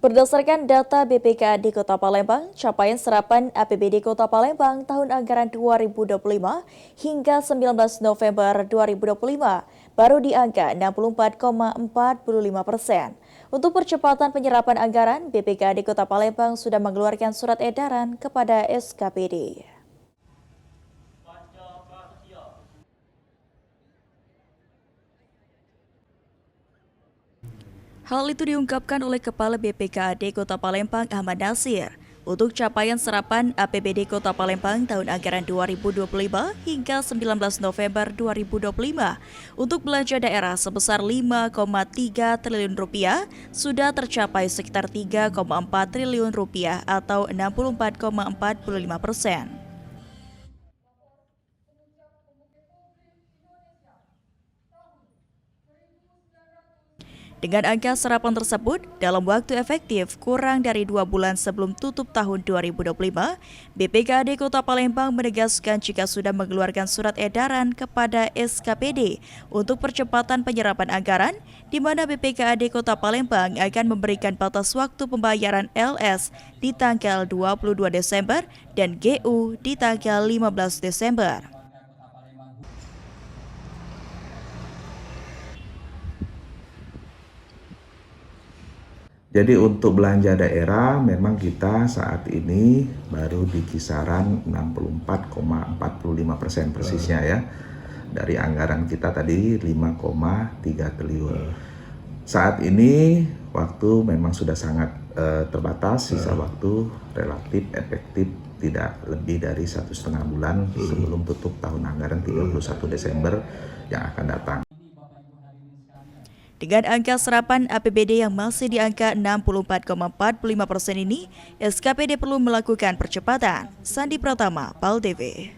Berdasarkan data BPKAD Kota Palembang, capaian serapan APBD Kota Palembang tahun anggaran 2025 hingga 19 November 2025 baru di angka 64,45%. Untuk percepatan penyerapan anggaran, BPKAD Kota Palembang sudah mengeluarkan surat edaran kepada SKPD. Hal itu diungkapkan oleh Kepala BPKAD Kota Palembang Ahmad Nasir. Untuk capaian serapan APBD Kota Palembang tahun anggaran 2025 hingga 19 November 2025 untuk belanja daerah sebesar 5,3 triliun rupiah sudah tercapai sekitar 3,4 triliun rupiah atau 64,45%. Dengan angka serapan tersebut, dalam waktu efektif kurang dari 2 bulan sebelum tutup tahun 2025, BPKAD Kota Palembang menegaskan jika sudah mengeluarkan surat edaran kepada SKPD untuk percepatan penyerapan anggaran, di mana BPKAD Kota Palembang akan memberikan batas waktu pembayaran LS di tanggal 22 Desember dan GU di tanggal 15 Desember. Jadi untuk belanja daerah memang kita saat ini baru di kisaran 64,45% persisnya ya. Dari anggaran kita tadi 5,3 triliun. Saat ini waktu memang sudah sangat terbatas, sisa waktu relatif efektif tidak lebih dari 1,5 bulan sebelum tutup tahun anggaran 31 Desember yang akan datang. Dengan angka serapan APBD yang masih di angka 64,45% ini, SKPD perlu melakukan percepatan. Sandi Pratama, PAL TV.